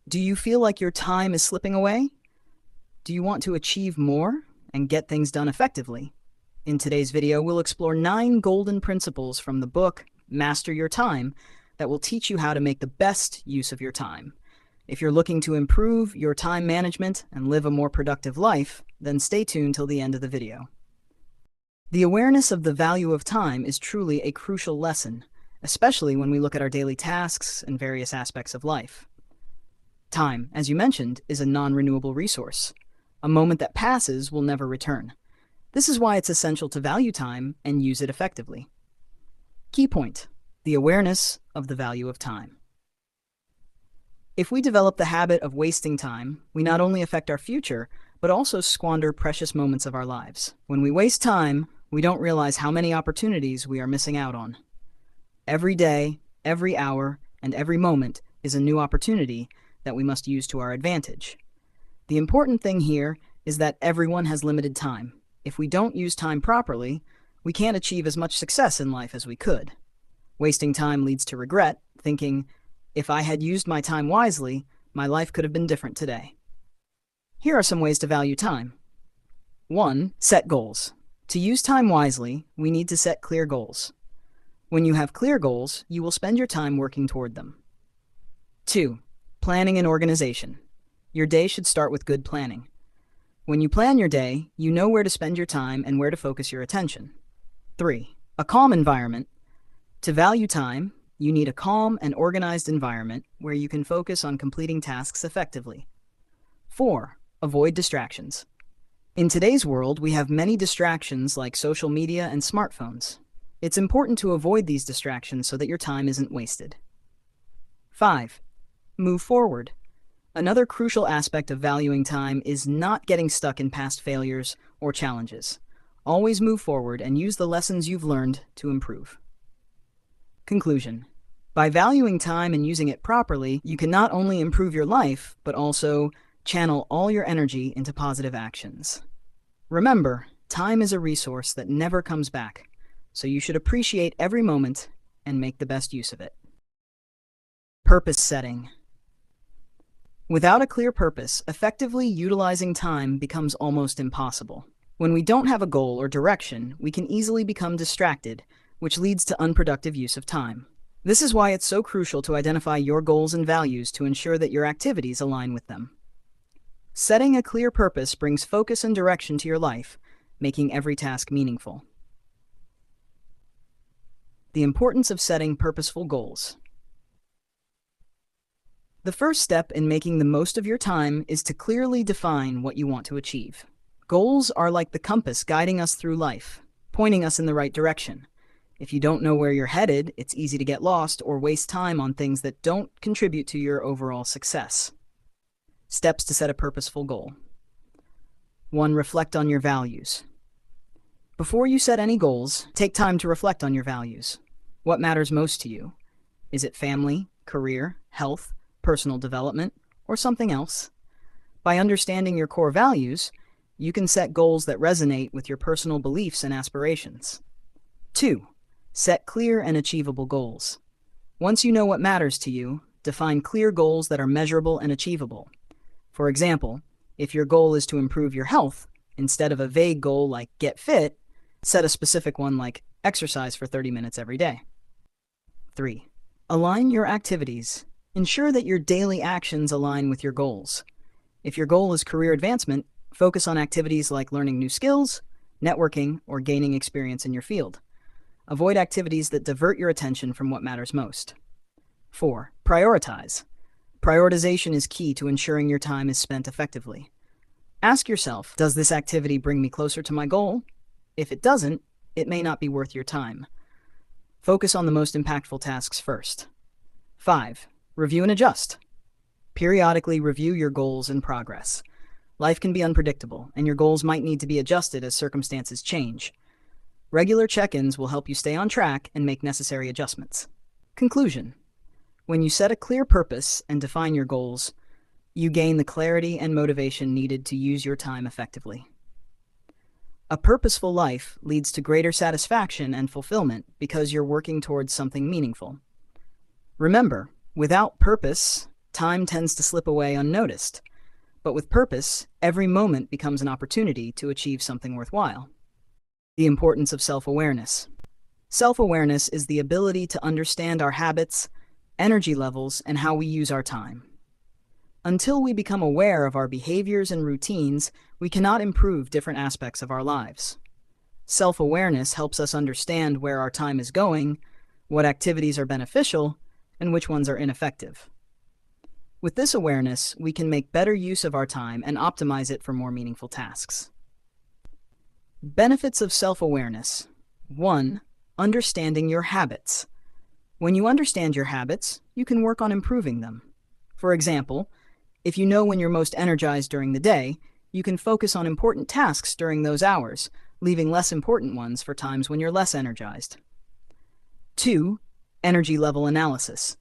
Do you feel like your time is slipping away? Do you want to achieve more and get things done effectively? In today's video, we'll explore 9 golden principles from the book Master Your Time that will teach you how to make the best use of your time. If you're looking to improve your time management and live a more productive life, then stay tuned till the end of the video. The awareness of the value of time is truly a crucial lesson, especially when we look at our daily tasks and various aspects of life. Time, as you mentioned, is a non-renewable resource. A moment that passes will never return. This is why it's essential to value time and use it effectively. Key point: the awareness of the value of time. If we develop the habit of wasting time, we not only affect our future, but also squander precious moments of our lives. When we waste time, we don't realize how many opportunities we are missing out on. Every day, every hour, and every moment is a new opportunity that we must use to our advantage. The important thing here is that everyone has limited time. If we don't use time properly, we can't achieve as much success in life as we could. Wasting time leads to regret, thinking, if I had used my time wisely, my life could have been different today. Here are some ways to value time. 1. Set goals. To use time wisely, we need to set clear goals. When you have clear goals, you will spend your time working toward them. 2. Planning and organization. Your day should start with good planning. When you plan your day, you know where to spend your time and where to focus your attention. 3. A calm environment. To value time, you need a calm and organized environment where you can focus on completing tasks effectively. 4. Avoid distractions. In today's world, we have many distractions like social media and smartphones. It's important to avoid these distractions so that your time isn't wasted. 5. Move forward. Another crucial aspect of valuing time is not getting stuck in past failures or challenges. Always move forward and use the lessons you've learned to improve. Conclusion: by valuing time and using it properly, you can not only improve your life, but also channel all your energy into positive actions. Remember, time is a resource that never comes back, so you should appreciate every moment and make the best use of it. Purpose setting. Without a clear purpose, effectively utilizing time becomes almost impossible. When we don't have a goal or direction, we can easily become distracted, which leads to unproductive use of time. This is why it's so crucial to identify your goals and values to ensure that your activities align with them. Setting a clear purpose brings focus and direction to your life, making every task meaningful. The importance of setting purposeful goals. The first step in making the most of your time is to clearly define what you want to achieve. Goals are like the compass guiding us through life, pointing us in the right direction. If you don't know where you're headed, it's easy to get lost or waste time on things that don't contribute to your overall success. Steps to set a purposeful goal. 1. Reflect on your values. Before you set any goals, take time to reflect on your values. What matters most to you? Is it family, career, health, personal development, or something else? By understanding your core values, you can set goals that resonate with your personal beliefs and aspirations. 2. Set clear and achievable goals. Once you know what matters to you, define clear goals that are measurable and achievable. For example, if your goal is to improve your health, instead of a vague goal like get fit, set a specific one like exercise for 30 minutes every day. 3. Align your activities. Ensure that your daily actions align with your goals. If your goal is career advancement, focus on activities like learning new skills, networking, or gaining experience in your field. Avoid activities that divert your attention from what matters most. 4. Prioritize. Prioritization is key to ensuring your time is spent effectively. Ask yourself, does this activity bring me closer to my goal? If it doesn't, it may not be worth your time. Focus on the most impactful tasks first. 5. Review and adjust. Periodically review your goals and progress. Life can be unpredictable, and your goals might need to be adjusted as circumstances change. Regular check-ins will help you stay on track and make necessary adjustments. Conclusion: when you set a clear purpose and define your goals, you gain the clarity and motivation needed to use your time effectively. A purposeful life leads to greater satisfaction and fulfillment because you're working towards something meaningful. Remember, without purpose, time tends to slip away unnoticed. But with purpose, every moment becomes an opportunity to achieve something worthwhile. The importance of self-awareness. Self-awareness is the ability to understand our habits, energy levels, and how we use our time. Until we become aware of our behaviors and routines, we cannot improve different aspects of our lives. Self-awareness helps us understand where our time is going, what activities are beneficial, and which ones are ineffective. With this awareness, we can make better use of our time and optimize it for more meaningful tasks. Benefits of self-awareness. 1. Understanding your habits. When you understand your habits, you can work on improving them. For example, if you know when you're most energized during the day, you can focus on important tasks during those hours, leaving less important ones for times when you're less energized. 2. Energy level analysis.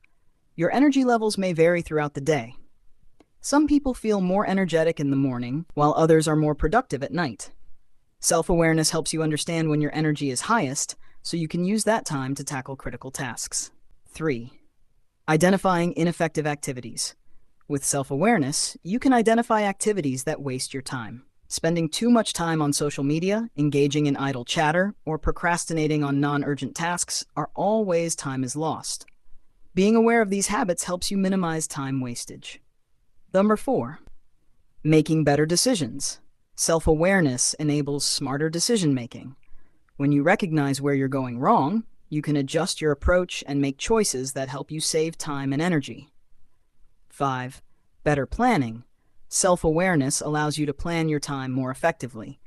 Your energy levels may vary throughout the day. Some people feel more energetic in the morning, while others are more productive at night. Self-awareness helps you understand when your energy is highest, so you can use that time to tackle critical tasks. 3. Identifying ineffective activities. With self-awareness, you can identify activities that waste your time. Spending too much time on social media, engaging in idle chatter, or procrastinating on non-urgent tasks are all ways time is lost. Being aware of these habits helps you minimize time wastage. Number 4. Making better decisions. Self-awareness enables smarter decision-making. When you recognize where you're going wrong, you can adjust your approach and make choices that help you save time and energy. 5. Better planning. Self-awareness allows you to plan your time more effectively.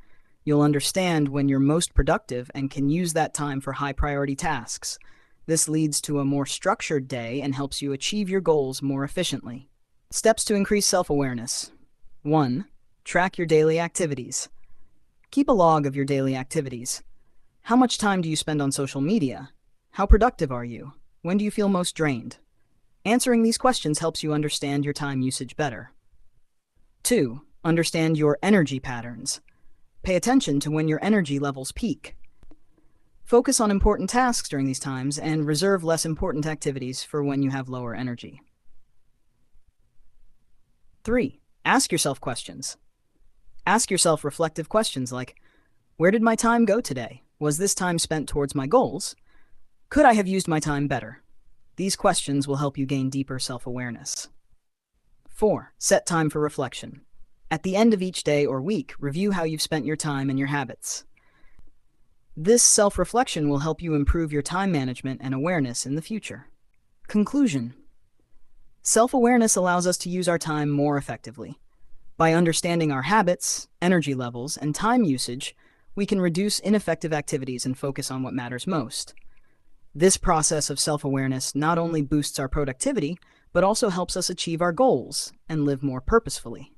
You'll understand when you're most productive and can use that time for high-priority tasks. This leads to a more structured day and helps you achieve your goals more efficiently. Steps to increase self-awareness. 1. Track your daily activities. Keep a log of your daily activities. How much time do you spend on social media? How productive are you? When do you feel most drained? Answering these questions helps you understand your time usage better. 2. Understand your energy patterns. Pay attention to when your energy levels peak. Focus on important tasks during these times and reserve less important activities for when you have lower energy. 3. Ask yourself questions. Ask yourself reflective questions like, where did my time go today? Was this time spent towards my goals? Could I have used my time better? These questions will help you gain deeper self-awareness. 4. Set time for reflection. At the end of each day or week, review how you've spent your time and your habits. This self-reflection will help you improve your time management and awareness in the future. Conclusion. Self-awareness allows us to use our time more effectively. By understanding our habits, energy levels, and time usage, we can reduce ineffective activities and focus on what matters most. This process of self-awareness not only boosts our productivity, but also helps us achieve our goals and live more purposefully.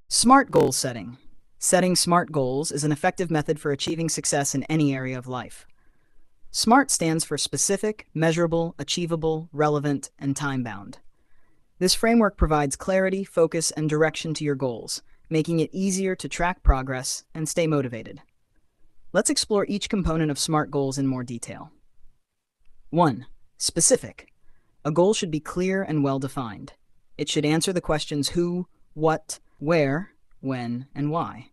Smart goal setting. Setting SMART goals is an effective method for achieving success in any area of life. SMART stands for specific, measurable, achievable, relevant, and time-bound. This framework provides clarity, focus, and direction to your goals, making it easier to track progress and stay motivated. Let's explore each component of SMART goals in more detail. 1. Specific. A goal should be clear and well-defined. It should answer the questions who, what, where, when, and why.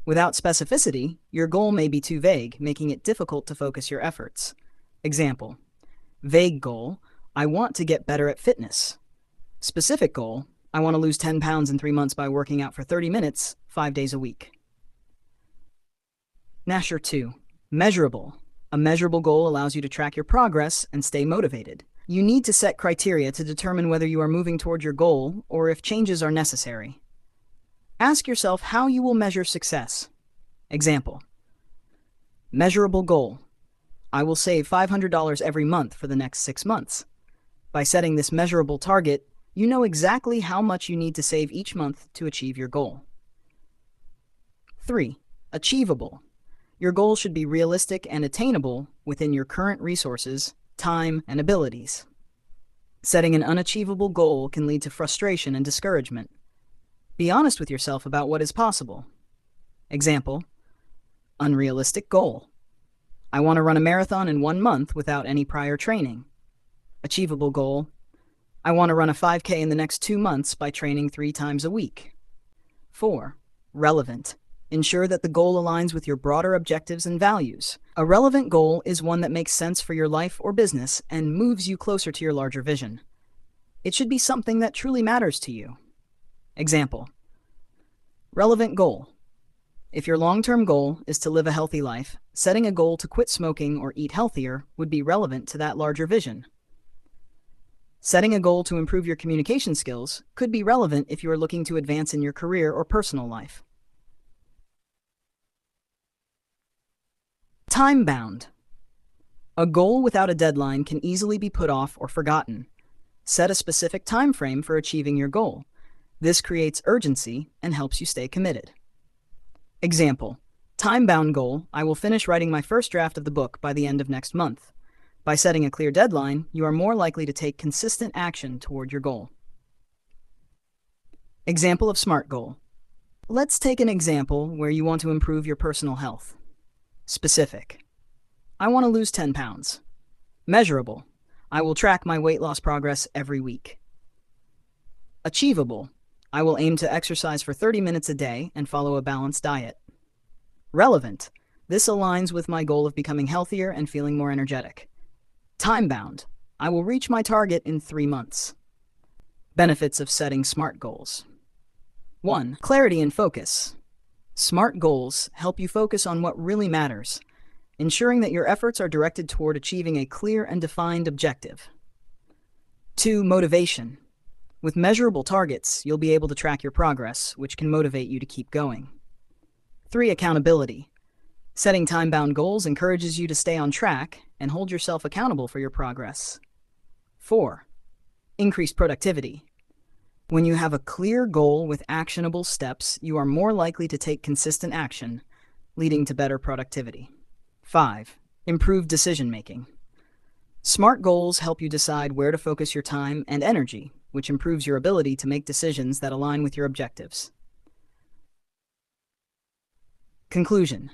Without specificity, your goal may be too vague, making it difficult to focus your efforts. Example: vague goal, I want to get better at fitness. Specific goal, I want to lose 10 pounds in 3 months by working out for 30 minutes, 5 days a week. Nasher 2. Measurable. A measurable goal allows you to track your progress and stay motivated. You need to set criteria to determine whether you are moving toward your goal or if changes are necessary. Ask yourself how you will measure success. Example: measurable goal, I will save $500 every month for the next 6 months. By setting this measurable target, you know exactly how much you need to save each month to achieve your goal. 3. Achievable. Your goal should be realistic and attainable within your current resources, time, and abilities. Setting an unachievable goal can lead to frustration and discouragement. Be honest with yourself about what is possible. Example: unrealistic goal, I want to run a marathon in 1 month without any prior training. Achievable goal, I want to run a 5K in the next 2 months by training 3 times a week. 4. Relevant. Ensure that the goal aligns with your broader objectives and values. A relevant goal is one that makes sense for your life or business and moves you closer to your larger vision. It should be something that truly matters to you. Example. Relevant goal. If your long-term goal is to live a healthy life, setting a goal to quit smoking or eat healthier would be relevant to that larger vision. Setting a goal to improve your communication skills could be relevant if you are looking to advance in your career or personal life. Time-bound. A goal without a deadline can easily be put off or forgotten. Set a specific time frame for achieving your goal. This creates urgency and helps you stay committed. Example. Time-bound goal, I will finish writing my first draft of the book by the end of next month. By setting a clear deadline, you are more likely to take consistent action toward your goal. Example of SMART goal. Let's take an example where you want to improve your personal health. Specific. I want to lose 10 pounds. Measurable. I will track my weight loss progress every week. Achievable. I will aim to exercise for 30 minutes a day and follow a balanced diet. Relevant. This aligns with my goal of becoming healthier and feeling more energetic. Time-bound. I will reach my target in 3 months. Benefits of setting SMART goals. 1. Clarity and focus. SMART goals help you focus on what really matters, ensuring that your efforts are directed toward achieving a clear and defined objective. 2. Motivation. With measurable targets, you'll be able to track your progress, which can motivate you to keep going. 3. Accountability. Setting time-bound goals encourages you to stay on track and hold yourself accountable for your progress. 4. Increased productivity. When you have a clear goal with actionable steps, you are more likely to take consistent action, leading to better productivity. 5. Improved decision-making. SMART goals help you decide where to focus your time and energy, which improves your ability to make decisions that align with your objectives. Conclusion.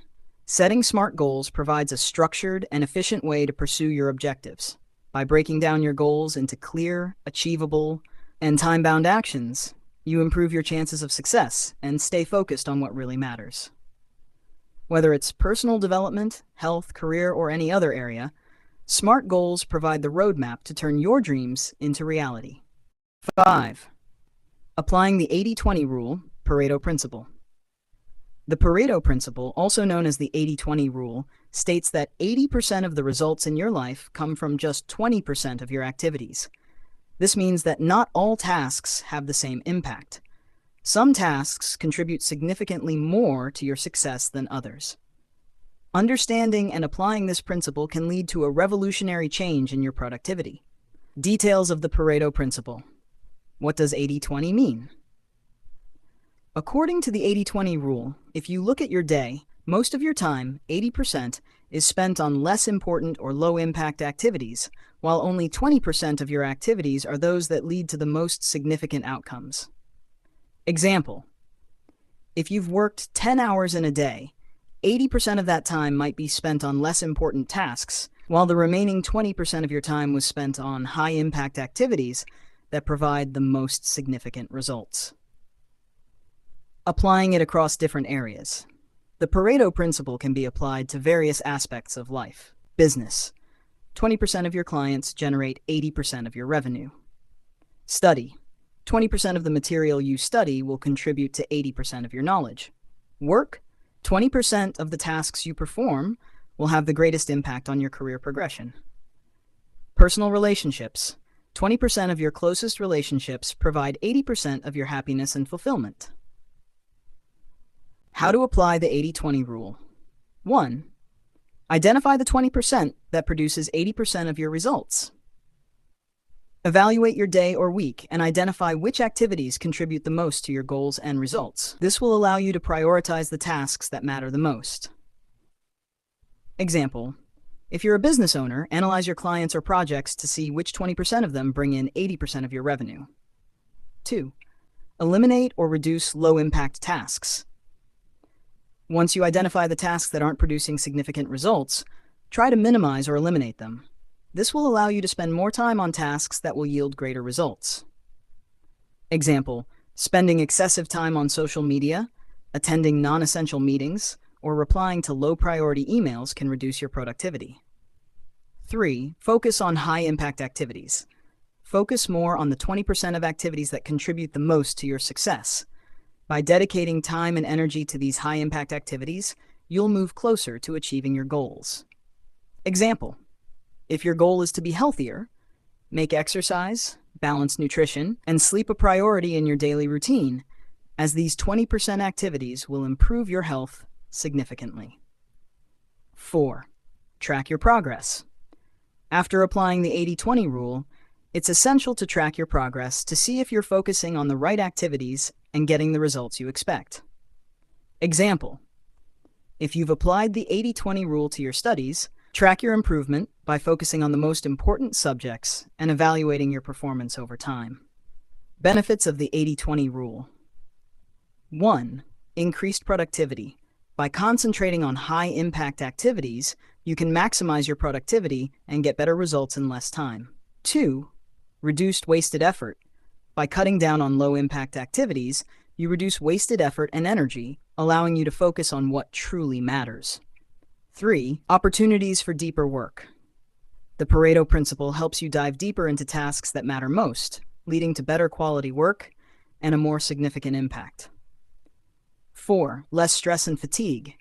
Setting SMART goals provides a structured and efficient way to pursue your objectives. By breaking down your goals into clear, achievable, and time-bound actions, you improve your chances of success and stay focused on what really matters. Whether it's personal development, health, career, or any other area, SMART goals provide the roadmap to turn your dreams into reality. 5. Applying the 80-20 rule, Pareto principle. The Pareto principle, also known as the 80-20 rule, states that 80% of the results in your life come from just 20% of your activities. This means that not all tasks have the same impact. Some tasks contribute significantly more to your success than others. Understanding and applying this principle can lead to a revolutionary change in your productivity. Details of the Pareto principle. What does 80-20 mean? According to the 80-20 rule, if you look at your day, most of your time, 80%, is spent on less important or low-impact activities, while only 20% of your activities are those that lead to the most significant outcomes. Example. If you've worked 10 hours in a day, 80% of that time might be spent on less important tasks, while the remaining 20% of your time was spent on high-impact activities that provide the most significant results. Applying it across different areas. The Pareto principle can be applied to various aspects of life. Business. 20% of your clients generate 80% of your revenue. Study. 20% of the material you study will contribute to 80% of your knowledge. Work. 20% of the tasks you perform will have the greatest impact on your career progression. Personal relationships. 20% of your closest relationships provide 80% of your happiness and fulfillment. How to apply the 80-20 rule. 1. Identify the 20% that produces 80% of your results. Evaluate your day or week and identify which activities contribute the most to your goals and results. This will allow you to prioritize the tasks that matter the most. Example. If you're a business owner, analyze your clients or projects to see which 20% of them bring in 80% of your revenue. 2. Eliminate or reduce low-impact tasks. Once you identify the tasks that aren't producing significant results, try to minimize or eliminate them. This will allow you to spend more time on tasks that will yield greater results. Example, spending excessive time on social media, attending non-essential meetings, or replying to low-priority emails can reduce your productivity. 3. Focus on high-impact activities. Focus more on the 20% of activities that contribute the most to your success. By dedicating time and energy to these high-impact activities, you'll move closer to achieving your goals. Example, if your goal is to be healthier, make exercise, balanced nutrition, and sleep a priority in your daily routine, as these 20% activities will improve your health significantly. 4. Track your progress. After applying the 80-20 rule, it's essential to track your progress to see if you're focusing on the right activities and getting the results you expect. Example, if you've applied the 80-20 rule to your studies, track your improvement by focusing on the most important subjects and evaluating your performance over time. Benefits of the 80-20 rule. 1. Increased productivity. By concentrating on high-impact activities, you can maximize your productivity and get better results in less time. 2. Reduced wasted effort. By cutting down on low-impact activities, you reduce wasted effort and energy, allowing you to focus on what truly matters. 3. Opportunities for deeper work. The Pareto principle helps you dive deeper into tasks that matter most, leading to better quality work and a more significant impact. 4. Less stress and fatigue.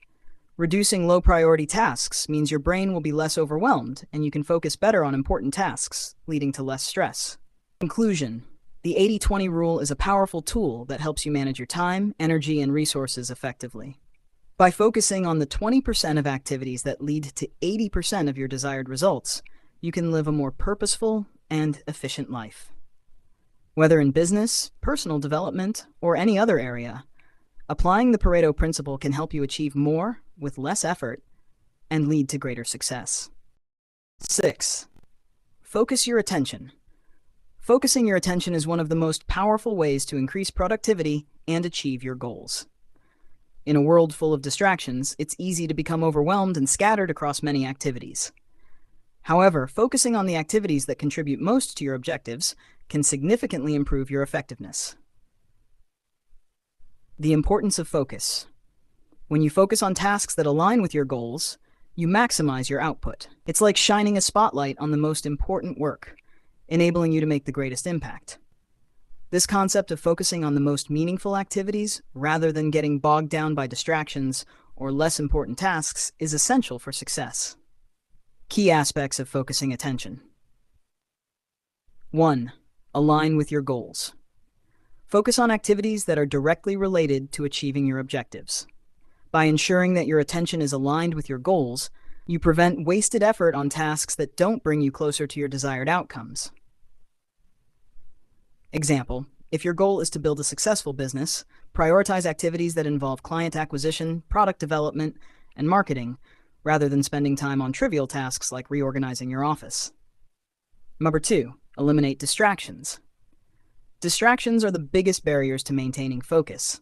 Reducing low-priority tasks means your brain will be less overwhelmed and you can focus better on important tasks, leading to less stress. Conclusion. The 80-20 rule is a powerful tool that helps you manage your time, energy, and resources effectively. By focusing on the 20% of activities that lead to 80% of your desired results, you can live a more purposeful and efficient life. Whether in business, personal development, or any other area, applying the Pareto principle can help you achieve more with less effort and lead to greater success. 6. Focus your attention. Focusing your attention is one of the most powerful ways to increase productivity and achieve your goals. In a world full of distractions, it's easy to become overwhelmed and scattered across many activities. However, focusing on the activities that contribute most to your objectives can significantly improve your effectiveness. The importance of focus. When you focus on tasks that align with your goals, you maximize your output. It's like shining a spotlight on the most important work, enabling you to make the greatest impact. This concept of focusing on the most meaningful activities rather than getting bogged down by distractions or less important tasks is essential for success. Key aspects of focusing attention. 1. Align with your goals. Focus on activities that are directly related to achieving your objectives. By ensuring that your attention is aligned with your goals, you prevent wasted effort on tasks that don't bring you closer to your desired outcomes. Example, if your goal is to build a successful business, prioritize activities that involve client acquisition, product development, and marketing, rather than spending time on trivial tasks like reorganizing your office. Number 2, eliminate distractions. Distractions are the biggest barriers to maintaining focus.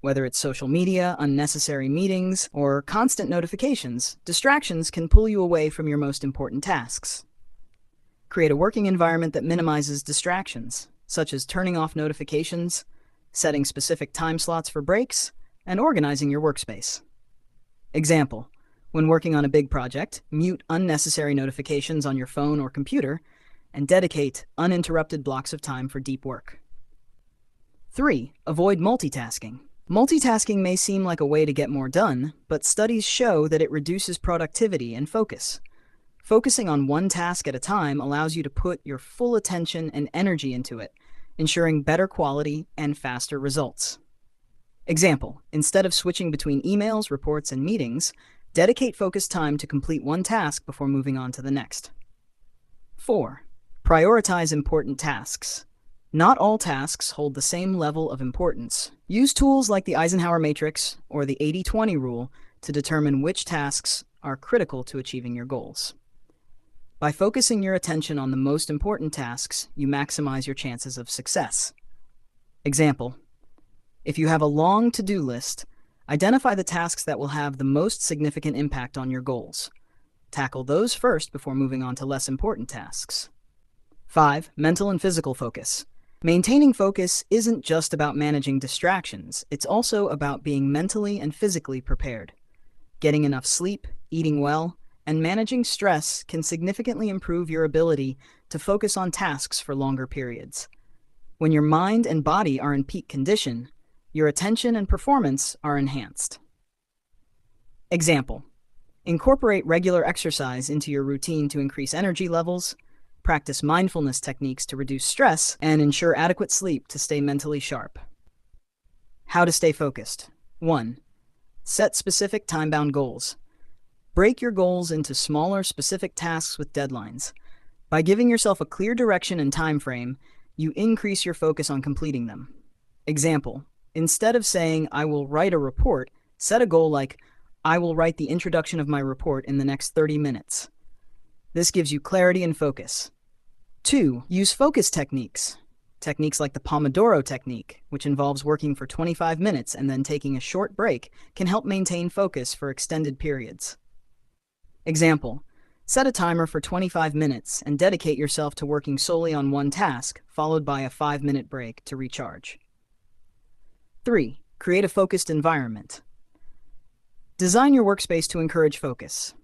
Whether it's social media, unnecessary meetings, or constant notifications, distractions can pull you away from your most important tasks. Create a working environment that minimizes distractions, such as turning off notifications, setting specific time slots for breaks, and organizing your workspace. Example, when working on a big project, mute unnecessary notifications on your phone or computer, and dedicate uninterrupted blocks of time for deep work. 3. Avoid multitasking. Multitasking may seem like a way to get more done, but studies show that it reduces productivity and focus. Focusing on one task at a time allows you to put your full attention and energy into it, ensuring better quality and faster results. Example, instead of switching between emails, reports, and meetings, dedicate focused time to complete one task before moving on to the next. 4. Prioritize important tasks. Not all tasks hold the same level of importance. Use tools like the Eisenhower matrix or the 80-20 rule to determine which tasks are critical to achieving your goals. By focusing your attention on the most important tasks, you maximize your chances of success. Example, if you have a long to-do list, identify the tasks that will have the most significant impact on your goals. Tackle those first before moving on to less important tasks. 5. Mental and physical focus. Maintaining focus isn't just about managing distractions, it's also about being mentally and physically prepared. Getting enough sleep, eating well, and managing stress can significantly improve your ability to focus on tasks for longer periods. When your mind and body are in peak condition, your attention and performance are enhanced. Example: incorporate regular exercise into your routine to increase energy levels, practice mindfulness techniques to reduce stress, and ensure adequate sleep to stay mentally sharp. How to stay focused. 1. Set specific time-bound goals. Break your goals into smaller, specific tasks with deadlines. By giving yourself a clear direction and time frame, you increase your focus on completing them. Example: instead of saying, "I will write a report," set a goal like, "I will write the introduction of my report in the next 30 minutes. This gives you clarity and focus. 2. Use focus techniques. Techniques like the Pomodoro technique, which involves working for 25 minutes and then taking a short break, can help maintain focus for extended periods. Example: set a timer for 25 minutes and dedicate yourself to working solely on one task, followed by a 5-minute break to recharge. 3. Create a focused environment. Design your workspace to encourage focus.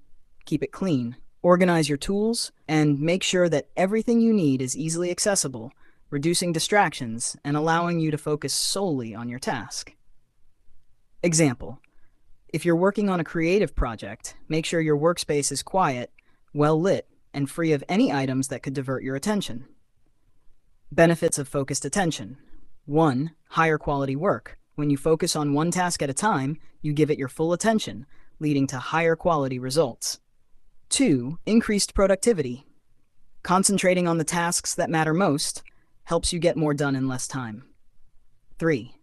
Keep it clean, organize your tools, and make sure that everything you need is easily accessible, reducing distractions and allowing you to focus solely on your task. Example: if you're working on a creative project, make sure your workspace is quiet, well lit, and free of any items that could divert your attention. Benefits of focused attention. 1. Higher quality work. When you focus on one task at a time, you give it your full attention, leading to higher quality results. 2. Increased productivity. Concentrating on the tasks that matter most helps you get more done in less time. 3.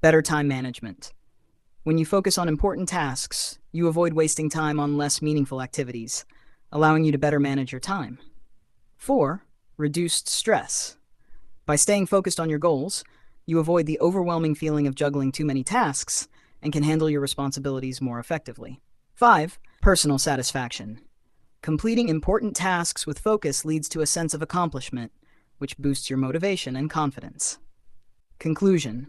Better time management. When you focus on important tasks, you avoid wasting time on less meaningful activities, allowing you to better manage your time. 4. Reduced stress. By staying focused on your goals, you avoid the overwhelming feeling of juggling too many tasks and can handle your responsibilities more effectively. 5. Personal satisfaction. Completing important tasks with focus leads to a sense of accomplishment, which boosts your motivation and confidence. Conclusion: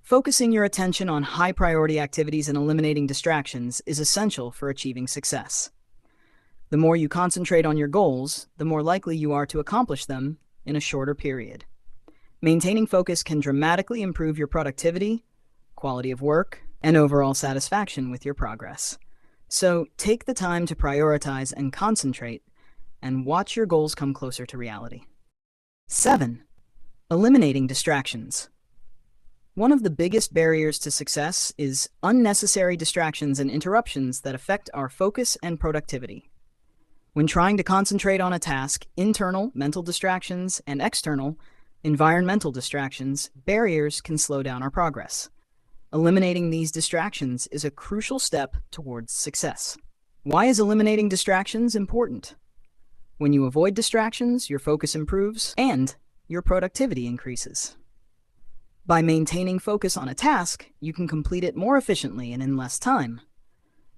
focusing your attention on high-priority activities and eliminating distractions is essential for achieving success. The more you concentrate on your goals, the more likely you are to accomplish them in a shorter period. Maintaining focus can dramatically improve your productivity, quality of work, and overall satisfaction with your progress. So take the time to prioritize and concentrate, and watch your goals come closer to reality. 7. Eliminating distractions. One of the biggest barriers to success is unnecessary distractions and interruptions that affect our focus and productivity. When trying to concentrate on a task, internal mental distractions and external environmental distractions, barriers can slow down our progress. Eliminating these distractions is a crucial step towards success. Why is eliminating distractions important? When you avoid distractions, your focus improves and your productivity increases. By maintaining focus on a task, you can complete it more efficiently and in less time.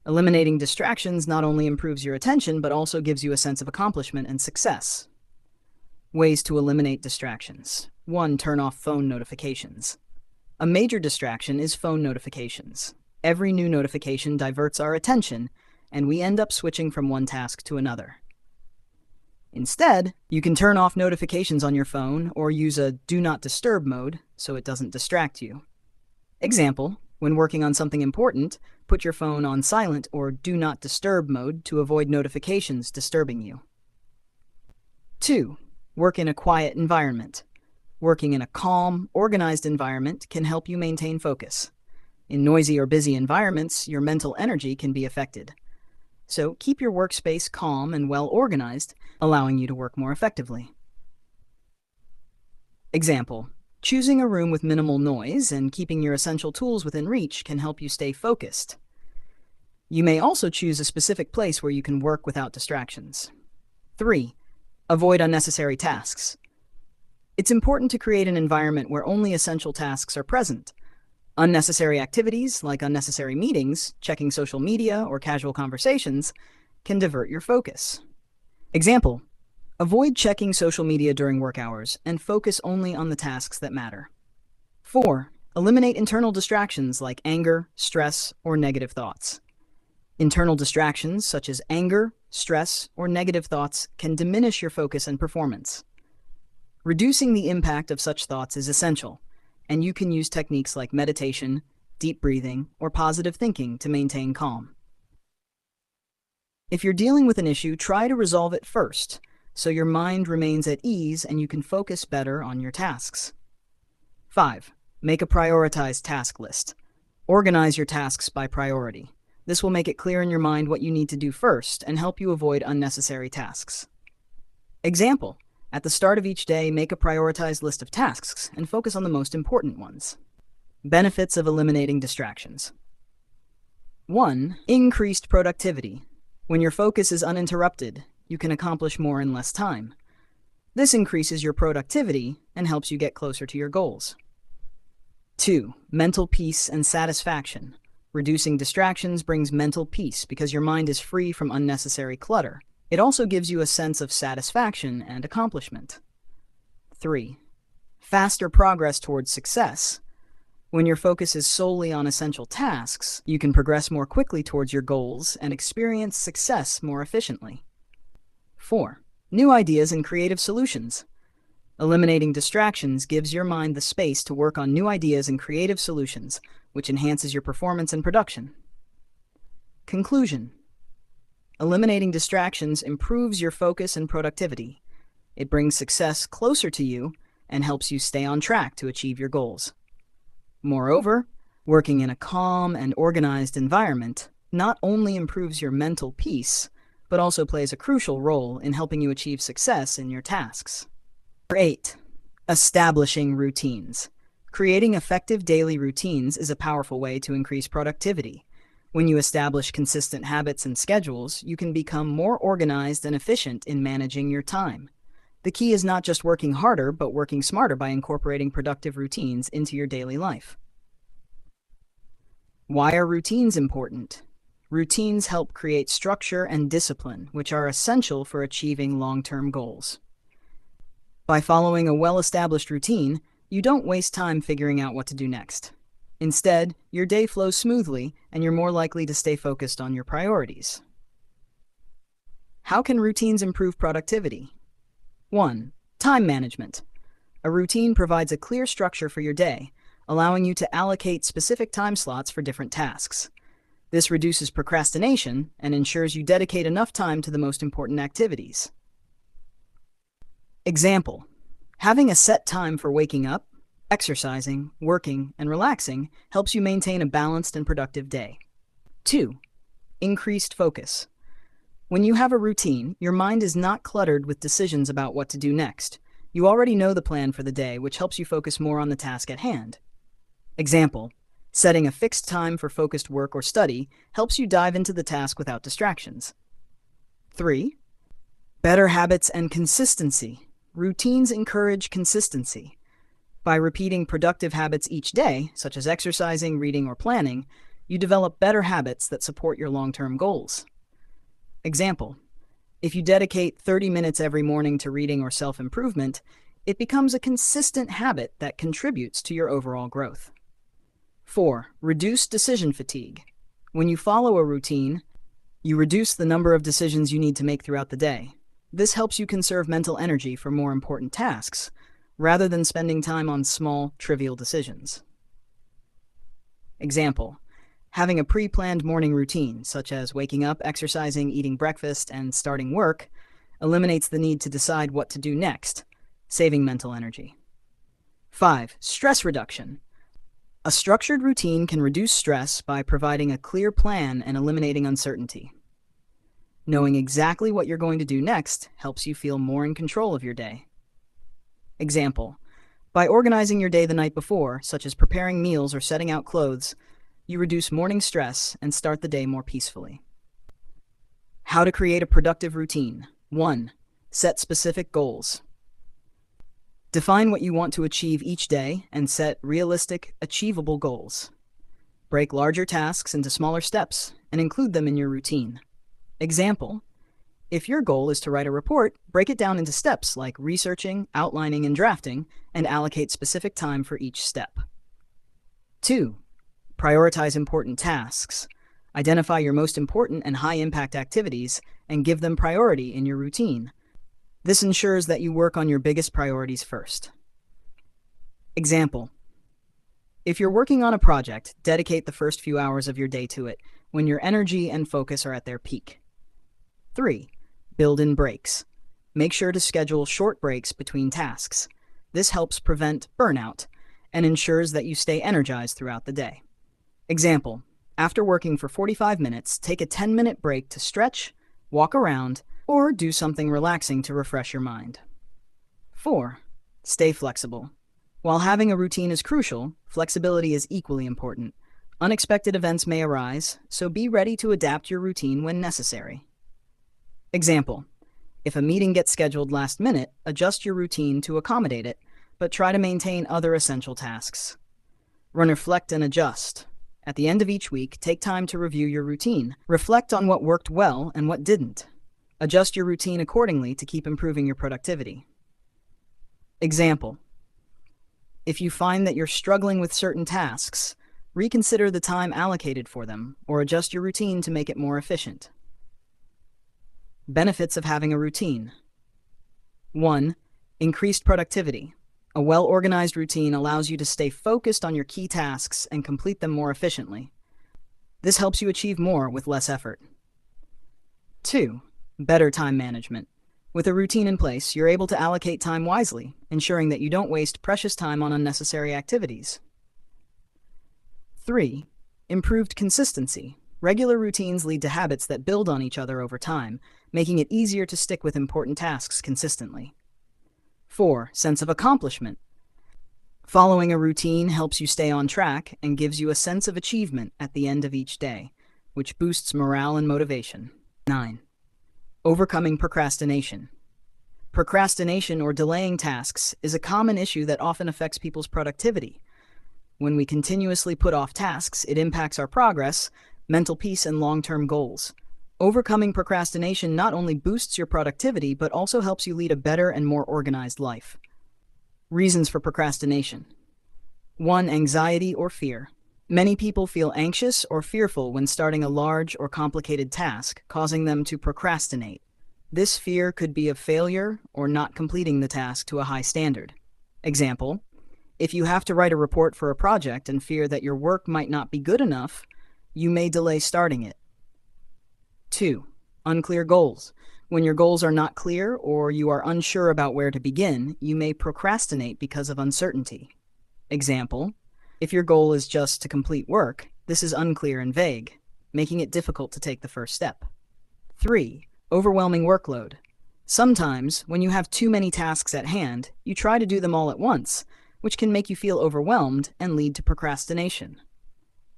Eliminating distractions not only improves your attention, but also gives you a sense of accomplishment and success. Ways to eliminate distractions. 1. Turn off phone notifications. A major distraction is phone notifications. Every new notification diverts our attention, and we end up switching from one task to another. Instead, you can turn off notifications on your phone or use a Do Not Disturb mode so it doesn't distract you. Example: when working on something important, put your phone on silent or Do Not Disturb mode to avoid notifications disturbing you. 2. Work in a quiet environment. Working in a calm, organized environment can help you maintain focus. In noisy or busy environments, your mental energy can be affected. So keep your workspace calm and well organized, allowing you to work more effectively. Example: choosing a room with minimal noise and keeping your essential tools within reach can help you stay focused. You may also choose a specific place where you can work without distractions. 3. Avoid unnecessary tasks. It's important to create an environment where only essential tasks are present. Unnecessary activities, like unnecessary meetings, checking social media, or casual conversations, can divert your focus. Example, avoid checking social media during work hours and focus only on the tasks that matter. 4. Eliminate internal distractions like anger, stress, or negative thoughts. Internal distractions such as anger, stress, or negative thoughts can diminish your focus and performance. Reducing the impact of such thoughts is essential, and you can use techniques like meditation, deep breathing, or positive thinking to maintain calm. If you're dealing with an issue, try to resolve it first, so your mind remains at ease and you can focus better on your tasks. 5. Make a prioritized task list. Organize your tasks by priority. This will make it clear in your mind what you need to do first and help you avoid unnecessary tasks. Example, at the start of each day, make a prioritized list of tasks and focus on the most important ones. Benefits of eliminating distractions. 1. Increased productivity. When your focus is uninterrupted, you can accomplish more in less time. This increases your productivity and helps you get closer to your goals. 2. Mental peace and satisfaction. Reducing distractions brings mental peace because your mind is free from unnecessary clutter. It also gives you a sense of satisfaction and accomplishment. 3. Faster progress towards success. When your focus is solely on essential tasks, you can progress more quickly towards your goals and experience success more efficiently. 4. New ideas and creative solutions. Eliminating distractions gives your mind the space to work on new ideas and creative solutions, which enhances your performance and production. Conclusion. Eliminating distractions improves your focus and productivity. It brings success closer to you and helps you stay on track to achieve your goals. Moreover, working in a calm and organized environment not only improves your mental peace, but also plays a crucial role in helping you achieve success in your tasks. 8. Establishing routines. Creating effective daily routines is a powerful way to increase productivity. When you establish consistent habits and schedules, you can become more organized and efficient in managing your time. The key is not just working harder, but working smarter by incorporating productive routines into your daily life. Why are routines important? Routines help create structure and discipline, which are essential for achieving long-term goals. By following a well-established routine, you don't waste time figuring out what to do next. Instead, your day flows smoothly and you're more likely to stay focused on your priorities. How can routines improve productivity? 1. Time management. A routine provides a clear structure for your day, allowing you to allocate specific time slots for different tasks. This reduces procrastination and ensures you dedicate enough time to the most important activities. Example, having a set time for waking up, exercising, working, and relaxing helps you maintain a balanced and productive day. 2. Increased focus. When you have a routine, your mind is not cluttered with decisions about what to do next. You already know the plan for the day, which helps you focus more on the task at hand. Example, setting a fixed time for focused work or study helps you dive into the task without distractions. 3. Better habits and consistency. Routines encourage consistency. By repeating productive habits each day, such as exercising, reading, or planning, you develop better habits that support your long-term goals. Example, if you dedicate 30 minutes every morning to reading or self-improvement, it becomes a consistent habit that contributes to your overall growth. 4. Reduce decision fatigue. When you follow a routine, you reduce the number of decisions you need to make throughout the day. This helps you conserve mental energy for more important tasks, rather than spending time on small, trivial decisions. Example, having a pre-planned morning routine, such as waking up, exercising, eating breakfast, and starting work, eliminates the need to decide what to do next, saving mental energy. 5. Stress reduction. A structured routine can reduce stress by providing a clear plan and eliminating uncertainty. Knowing exactly what you're going to do next helps you feel more in control of your day. Example, by organizing your day the night before, such as preparing meals or setting out clothes, you reduce morning stress and start the day more peacefully. How to create a productive routine. 1. Set specific goals. Define what you want to achieve each day and set realistic, achievable goals. Break larger tasks into smaller steps and include them in your routine. Example: if your goal is to write a report, break it down into steps like researching, outlining, and drafting, and allocate specific time for each step. 2. Prioritize important tasks. Identify your most important and high-impact activities and give them priority in your routine. This ensures that you work on your biggest priorities first. Example: if you're working on a project, dedicate the first few hours of your day to it when your energy and focus are at their peak. 3. Build in breaks. Make sure to schedule short breaks between tasks. This helps prevent burnout and ensures that you stay energized throughout the day. Example: after working for 45 minutes, take a 10-minute break to stretch, walk around, or do something relaxing to refresh your mind. 4. Stay flexible. While having a routine is crucial, flexibility is equally important. Unexpected events may arise, so be ready to adapt your routine when necessary. Example: if a meeting gets scheduled last minute, adjust your routine to accommodate it, but try to maintain other essential tasks. Reflect and adjust. At the end of each week, take time to review your routine. Reflect on what worked well and what didn't. Adjust your routine accordingly to keep improving your productivity. Example: if you find that you're struggling with certain tasks, reconsider the time allocated for them or adjust your routine to make it more efficient. Benefits of having a routine. 1. Increased productivity. A well-organized routine allows you to stay focused on your key tasks and complete them more efficiently. This helps you achieve more with less effort. 2. Better time management. With a routine in place, you're able to allocate time wisely, ensuring that you don't waste precious time on unnecessary activities. 3. Improved consistency. Regular routines lead to habits that build on each other over time, making it easier to stick with important tasks consistently. 4. Sense of accomplishment. Following a routine helps you stay on track and gives you a sense of achievement at the end of each day, which boosts morale and motivation. 9. Overcoming procrastination. Procrastination, or delaying tasks, is a common issue that often affects people's productivity. When we continuously put off tasks, it impacts our progress, mental peace, and long-term goals. Overcoming procrastination not only boosts your productivity, but also helps you lead a better and more organized life. Reasons for procrastination. 1. Anxiety or fear. Many people feel anxious or fearful when starting a large or complicated task, causing them to procrastinate. This fear could be of failure or not completing the task to a high standard. Example: if you have to write a report for a project and fear that your work might not be good enough, you may delay starting it. 2. Unclear goals. When your goals are not clear or you are unsure about where to begin, you may procrastinate because of uncertainty. Example: if your goal is just to complete work, this is unclear and vague, making it difficult to take the first step. 3. Overwhelming workload. Sometimes, when you have too many tasks at hand, you try to do them all at once, which can make you feel overwhelmed and lead to procrastination.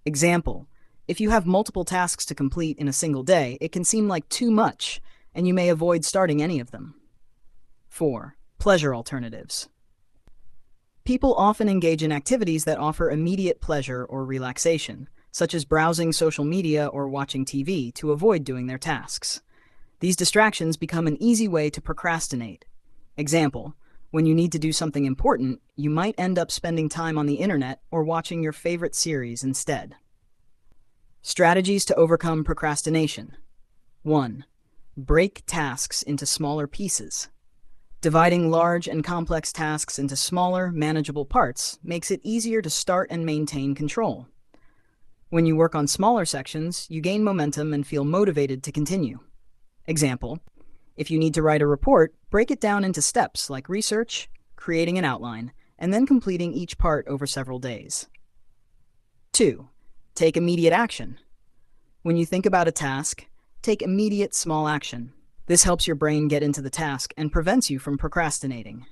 Example: if you have multiple tasks to complete in a single day, it can seem like too much, and you may avoid starting any of them. 4. Pleasure alternatives. People often engage in activities that offer immediate pleasure or relaxation, such as browsing social media or watching TV, to avoid doing their tasks. These distractions become an easy way to procrastinate. Example: when you need to do something important, you might end up spending time on the internet or watching your favorite series instead. Strategies to overcome procrastination. 1. Break tasks into smaller pieces. Dividing large and complex tasks into smaller, manageable parts makes it easier to start and maintain control. When you work on smaller sections, you gain momentum and feel motivated to continue. Example: if you need to write a report, break it down into steps like research, creating an outline, and then completing each part over several days. 2. Take immediate action. When you think about a task, take immediate small action. This helps your brain get into the task and prevents you from procrastinating.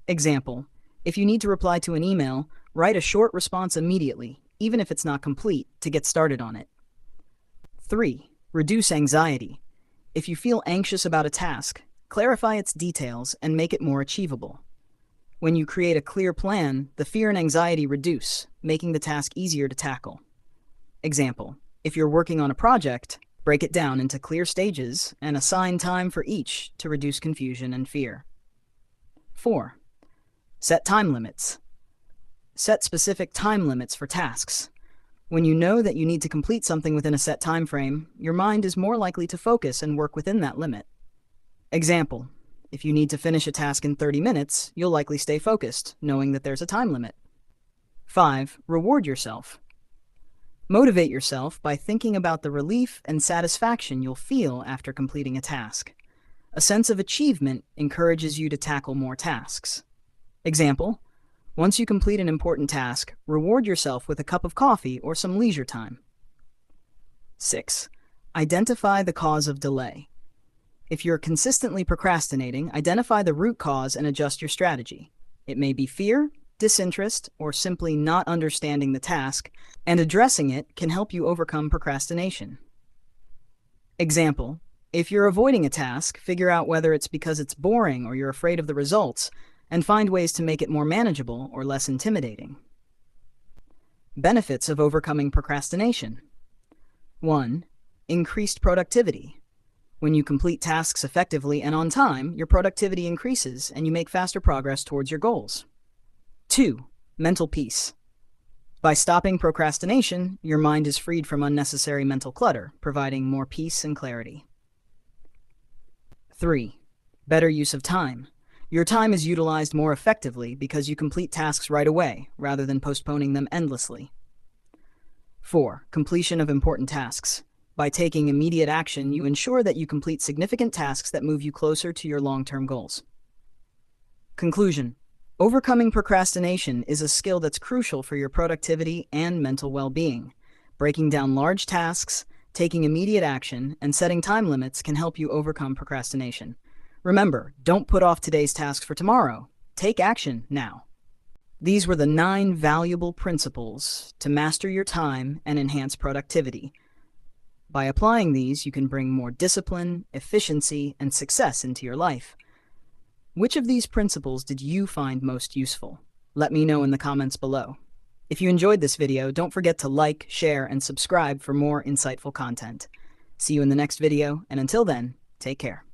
Example: if you need to reply to an email, write a short response immediately, even if it's not complete, to get started on it. 3. Reduce anxiety. If you feel anxious about a task, clarify its details and make it more achievable. When you create a clear plan, the fear and anxiety reduce, making the task easier to tackle. Example: if you're working on a project, Break it down into clear stages and assign time for each to reduce confusion and fear. 4. Set time limits. Set specific time limits for tasks. When you know that you need to complete something within a set time frame, your mind is more likely to focus and work within that limit. Example: if you need to finish a task in 30 minutes, you'll likely stay focused, knowing that there's a time limit. 5. Reward yourself. Motivate yourself by thinking about the relief and satisfaction you'll feel after completing a task. A sense of achievement encourages you to tackle more tasks. Example: once you complete an important task, reward yourself with a cup of coffee or some leisure time. 6. Identify the cause of delay. If you're consistently procrastinating, identify the root cause and adjust your strategy. It may be fear, disinterest, or simply not understanding the task, and addressing it can help you overcome procrastination. Example: if you're avoiding a task, figure out whether it's because it's boring or you're afraid of the results, and find ways to make it more manageable or less intimidating. Benefits of overcoming procrastination. 1. Increased productivity. When you complete tasks effectively and on time, your productivity increases and you make faster progress towards your goals. 2. Mental peace. By stopping procrastination, your mind is freed from unnecessary mental clutter, providing more peace and clarity. 3. Better use of time. Your time is utilized more effectively because you complete tasks right away, rather than postponing them endlessly. 4. Completion of important tasks. By taking immediate action, you ensure that you complete significant tasks that move you closer to your long-term goals. Conclusion: overcoming procrastination is a skill that's crucial for your productivity and mental well-being. Breaking down large tasks, taking immediate action, and setting time limits can help you overcome procrastination. Remember, don't put off today's tasks for tomorrow. Take action now. These were the 9 valuable principles to master your time and enhance productivity. By applying these, you can bring more discipline, efficiency, and success into your life. Which of these principles did you find most useful? Let me know in the comments below. If you enjoyed this video, don't forget to like, share, and subscribe for more insightful content. See you in the next video, and until then, take care.